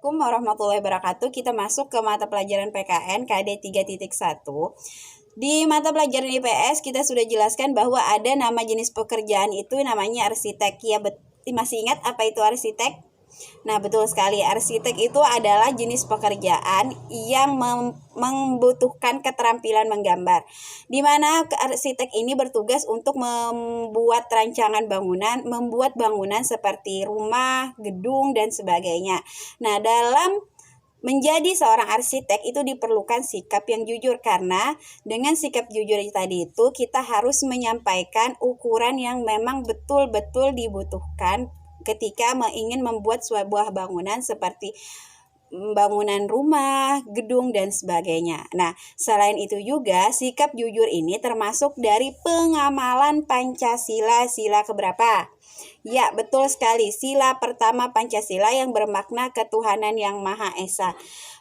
Assalamualaikum warahmatullahi wabarakatuh. Kita masuk ke mata pelajaran PKN KD 3.1. Di mata pelajaran IPS kita sudah jelaskan bahwa ada nama jenis pekerjaan itu namanya arsitek. Ya, masih ingat apa itu arsitek? Nah, betul sekali. Arsitek itu adalah jenis pekerjaan yang membutuhkan keterampilan menggambar. Di mana arsitek ini bertugas untuk membuat rancangan bangunan, membuat bangunan seperti rumah, gedung, dan sebagainya. Nah, dalam menjadi seorang arsitek itu diperlukan sikap yang jujur, karena dengan sikap jujur tadi itu kita harus menyampaikan ukuran yang memang betul-betul dibutuhkan ketika ingin membuat sebuah bangunan seperti bangunan rumah, gedung, dan sebagainya. Nah, selain itu juga sikap jujur ini termasuk dari pengamalan Pancasila, sila keberapa? Ya, betul sekali. Sila pertama Pancasila yang bermakna ketuhanan yang Maha Esa.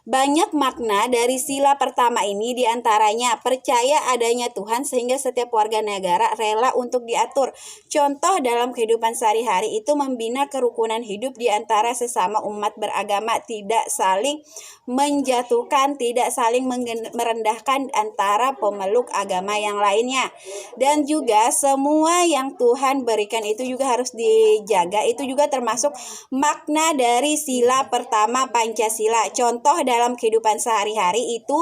Banyak makna dari sila pertama ini, diantaranya percaya adanya Tuhan sehingga setiap warga negara rela untuk diatur. Contoh dalam kehidupan sehari-hari itu membina kerukunan hidup di antara sesama umat beragama, tidak saling menjatuhkan, tidak saling merendahkan antara pemeluk agama yang lainnya. Dan juga semua yang Tuhan berikan itu juga harus dijaga. Itu juga termasuk makna dari sila pertama Pancasila. Contoh dalam kehidupan sehari-hari itu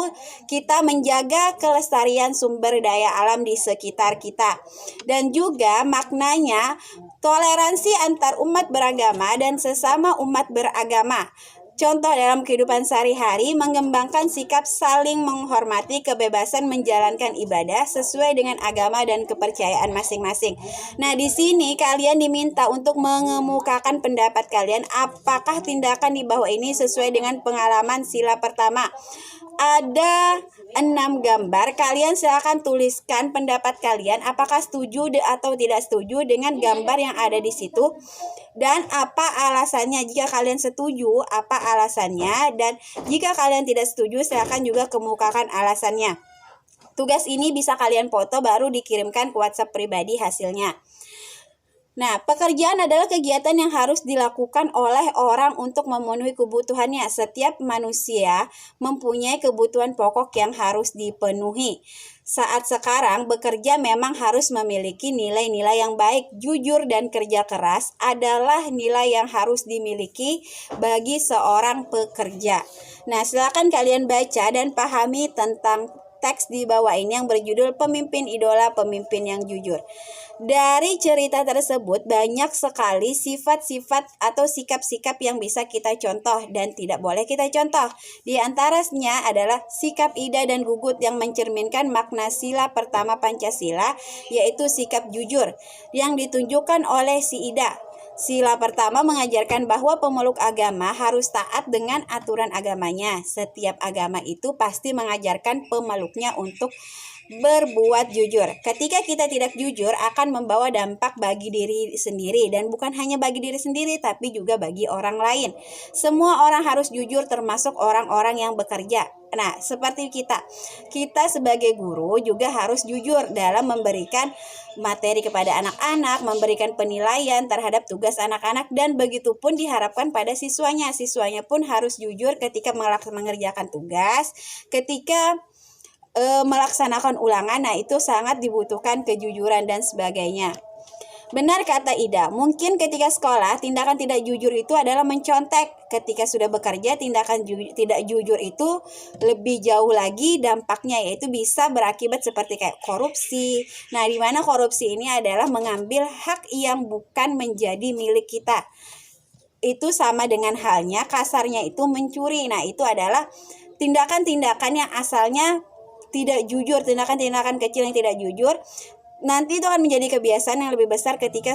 kita menjaga kelestarian sumber daya alam di sekitar kita. Dan juga maknanya toleransi antar umat beragama dan sesama umat beragama. Contoh dalam kehidupan sehari-hari mengembangkan sikap saling menghormati, kebebasan menjalankan ibadah sesuai dengan agama dan kepercayaan masing-masing. Nah, di sini kalian diminta untuk mengemukakan pendapat kalian, apakah tindakan di bawah ini sesuai dengan pengalaman sila pertama. Ada 6 gambar, kalian silakan tuliskan pendapat kalian, apakah setuju atau tidak setuju dengan gambar yang ada di situ, dan apa alasannya. Jika kalian setuju, apa alasannya, dan jika kalian tidak setuju, silakan juga kemukakan alasannya. Tugas ini bisa kalian foto baru dikirimkan ke WhatsApp pribadi hasilnya. Nah, pekerjaan adalah kegiatan yang harus dilakukan oleh orang untuk memenuhi kebutuhannya. Setiap manusia mempunyai kebutuhan pokok yang harus dipenuhi. Saat sekarang bekerja memang harus memiliki nilai-nilai yang baik. Jujur dan kerja keras adalah nilai yang harus dimiliki bagi seorang pekerja. Nah, silakan kalian baca dan pahami tentang teks di bawah ini yang berjudul Pemimpin Idola Pemimpin yang Jujur. Dari cerita tersebut banyak sekali sifat-sifat atau sikap-sikap yang bisa kita contoh dan tidak boleh kita contoh. Di antaranya adalah sikap Ida dan Gugut yang mencerminkan makna sila pertama Pancasila, yaitu sikap jujur yang ditunjukkan oleh si Ida. Sila pertama mengajarkan bahwa pemeluk agama harus taat dengan aturan agamanya. Setiap agama itu pasti mengajarkan pemeluknya untuk berbuat jujur. Ketika kita tidak jujur akan membawa dampak bagi diri sendiri, dan bukan hanya bagi diri sendiri tapi juga bagi orang lain. Semua orang harus jujur, termasuk orang-orang yang bekerja. Nah, seperti kita sebagai guru juga harus jujur dalam memberikan materi kepada anak-anak, memberikan penilaian terhadap tugas anak-anak, dan begitu pun diharapkan pada siswanya. Siswanya pun harus jujur ketika mengerjakan tugas, ketika melaksanakan ulangan. Nah, itu sangat dibutuhkan kejujuran dan sebagainya. Benar kata Ida, mungkin ketika sekolah tindakan tidak jujur itu adalah mencontek. Ketika sudah bekerja, tindakan tidak jujur itu lebih jauh lagi dampaknya, yaitu bisa berakibat seperti kayak korupsi. Nah, di mana korupsi ini adalah mengambil hak yang bukan menjadi milik kita. Itu sama dengan halnya kasarnya itu mencuri. Nah, itu adalah tindakan-tindakan yang asalnya tidak jujur, tindakan-tindakan kecil yang tidak jujur. Nanti itu akan menjadi kebiasaan yang lebih besar ketika